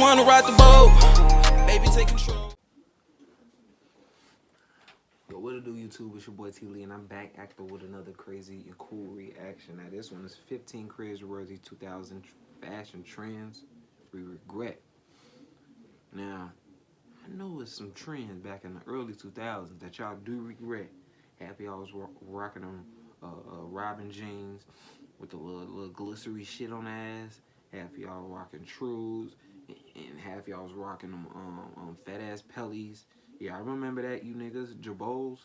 wanna ride the boat. Baby, take control. Yo, what it do, YouTube? It's your boy T-Lee, and I'm back acting with another crazy and cool reaction. Now, this one is 15 cringeworthy 2000 fashion trends we regret. Now, I know it's some trends back in the early 2000s that y'all do regret. Half y'all was rocking them Robin jeans with the little glycery shit on the ass. Half y'all rocking Trues, and half y'all was rocking them fat ass Pellies. Yeah, I remember that, you niggas. Jabos.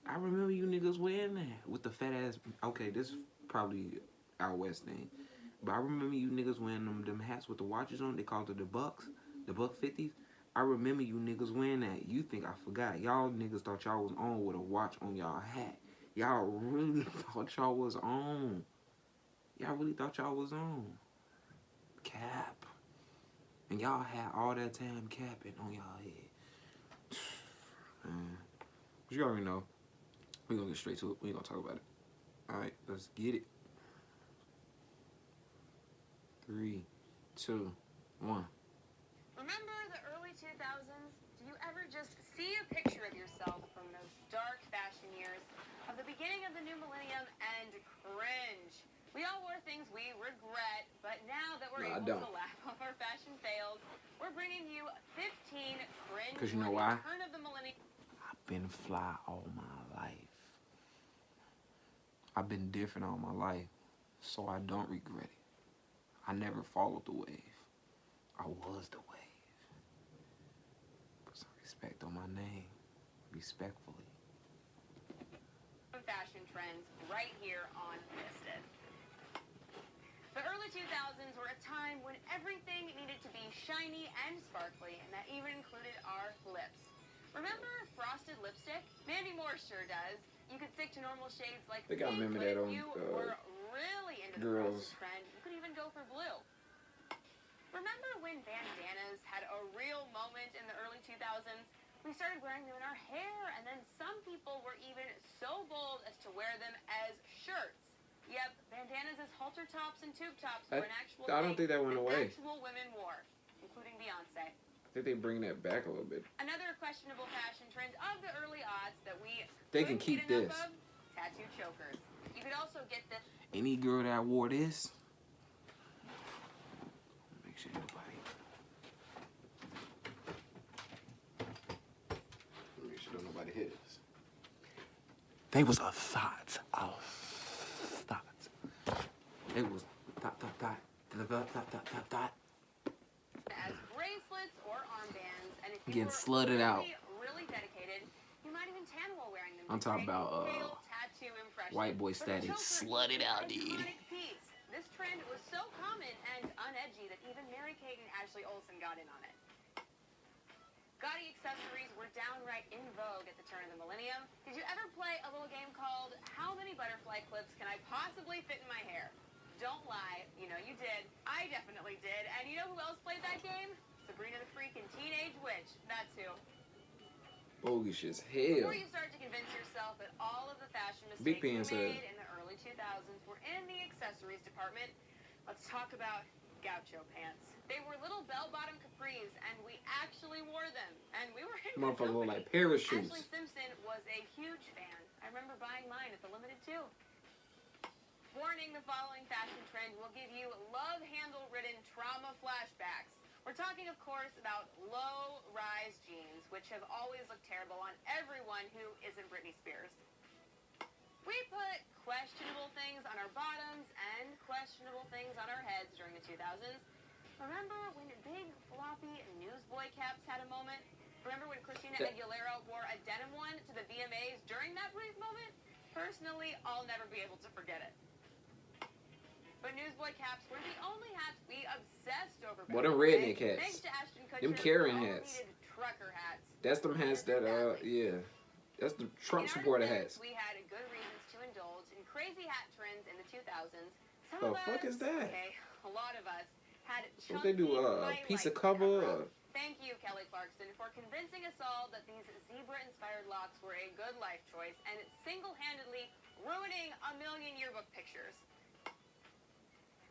I remember you niggas wearing that with the fat ass. Okay, this is probably our West thing, but I remember you niggas wearing them hats with the watches on. They called it the bucks, the buck 50s. I remember you niggas wearing that. You think I forgot? Y'all niggas thought y'all was on with a watch on y'all hat. Y'all really thought y'all was on. Y'all really thought y'all was on. Cap. And y'all had all that time capping on y'all head. Man. But you already know. We're gonna get straight to it. We ain't gonna talk about it. Alright, let's get it. 3, 2, 1. Remember the early 2000s? Do you ever just see a picture of yourself from those dark fashion years of the beginning of the new millennium and cringe? We all wore things we regret, but now that we're able to laugh off our fashion fails, we're bringing you 15 cringe. Because you know why? Turn of the millennium. I've been fly all my life. I've been different all my life, so I don't regret it. I never followed the wave. I was the wave. Put some respect on my name. Respectfully. Fashion trends right here on Listed. The early 2000s were a time when everything needed to be shiny and sparkly, and that even included our lips. Remember frosted lipstick? Mandy Moore sure does. You could stick to normal shades like pink, but if you were really into the frosted trend, you could even go for blue. Remember when bandanas had a real moment in the early 2000s? We started wearing them in our hair, and then some people were even so bold as to wear them as shirts. Yep, bandanas as halter tops and tube tops were an actual thing. I don't think that went away. Actual women wore, including Beyonce. I think they bring that back a little bit. Another questionable fashion trend of the early aughts that we can keep this. Of, tattoo chokers. You could also get this. Any girl that wore this, make sure nobody hits. They was a thought of thoughts. It was thought. As bracelets or armbands, and if you getting were slutted out. Really dedicated, you might even tan while wearing them. I'm talking about white boy status. Slutted out, dude. This trend was so common and unedgy that even Mary-Kate and Ashley Olsen got in on it. Gaudy accessories were downright in vogue at the turn of the millennium. Did you ever play a little game called How Many Butterfly Clips Can I Possibly Fit in My Hair? Don't lie, you know you did. I definitely did. And you know who else played that game? Sabrina the Freakin' Teenage Witch. That's who. Bogus as hell. Before you start to convince yourself that all of the fashion mistakes made in the early 2000s were in the accessories department, let's talk about gaucho pants. They were little bell-bottom capris, and we actually wore them. And we were in motherfucker look like parachutes. Ashley Simpson was a huge fan. I remember buying mine at the Limited too. Warning, the following fashion trend will give you love handle-ridden trauma flashbacks. We're talking, of course, about low-rise jeans, which have always looked terrible on everyone who isn't Britney Spears. We put questionable things on our bottoms and questionable things on our heads during the 2000s. Remember when big, floppy newsboy caps had a moment? Remember when Christina Aguilera wore a denim one to the VMAs during that brief moment? Personally, I'll never be able to forget it. But newsboy caps were the only hats we obsessed over. What them redneck hats? Thanks to Ashton Kutcher, them Karen hats. Trucker hats. That's them hats that, yeah. That's the Trump supporter hats. We had good reasons to indulge in crazy hat trends in the 2000s. The fuck is that? Okay, a lot of us had what they do, a piece of cover? Thank you, Kelly Clarkson, for convincing us all that these zebra-inspired locks were a good life choice and single-handedly ruining a million yearbook pictures.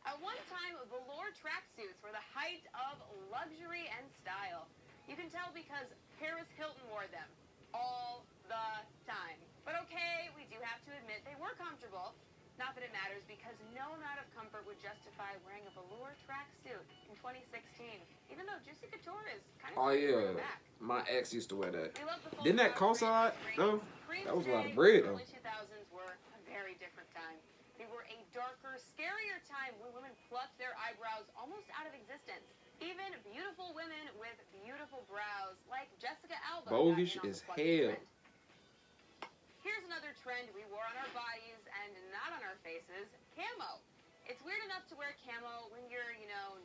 At one time, velour tracksuits were the height of luxury and style. You can tell because Paris Hilton wore them all the time. But okay, we do have to admit they were comfortable. Not that it matters, because no amount of comfort would justify wearing a velour tracksuit in 2016. Even though Juicy Couture is kind of back. My ex used to wear that. We love the full Didn't that cost a lot though? That was a lot of bread though. The early 2000s were a very different time. They were a darker, scarier time when women plucked their eyebrows almost out of existence. Even beautiful women with beautiful brows, like Jessica Alba. Bogish as hell. Here's another trend we wore on our bodies and not on our faces: camo. It's weird enough to wear camo when you're,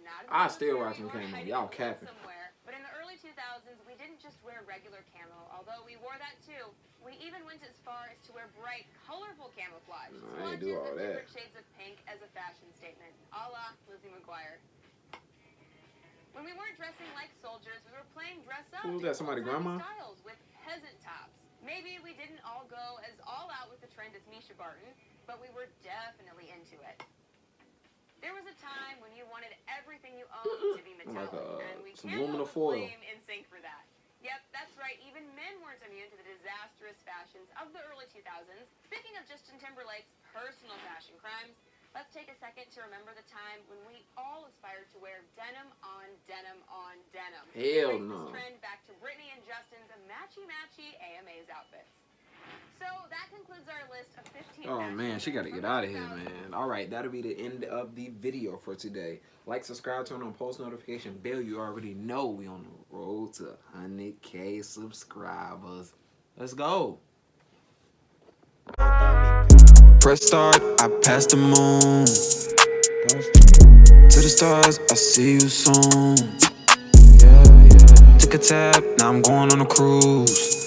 not in the I still military rock some or camo. hiding Y'all away capping. somewhere. But in the early 2000s, we didn't just wear regular camo, although we wore that too. We even went as far as to wear bright, colorful camouflage. I ain't do all that. Different shades of pink as a fashion statement, a la Lizzie McGuire. When we weren't dressing like soldiers, we were playing dress up. Who was that? Somebody grandma? Styles with peasant tops. Maybe we didn't all go as all out with the trend as Misha Barton, but we were definitely into it. There was a time when you wanted everything you owned to be metallic, and we can't blame NSYNC for that. Yep, that's right. Even men weren't immune to the disastrous fashions of the early 2000s. Speaking of Justin Timberlake's personal fashion crimes, let's take a second to remember the time when we all aspired to wear denim on denim on denim. Hell no. This trend back to Britney and Justin's matchy-matchy AMA's outfits. So that concludes our list of 15. Oh man, she got to get out of here, man. All right, that'll be the end of the video for today. Like, subscribe, turn on post notification bell. You already know we on the road to 100K subscribers. Let's go. Press start, I passed the moon. To the stars, I see you soon. Yeah, yeah. Took a tab, now I'm going on a cruise.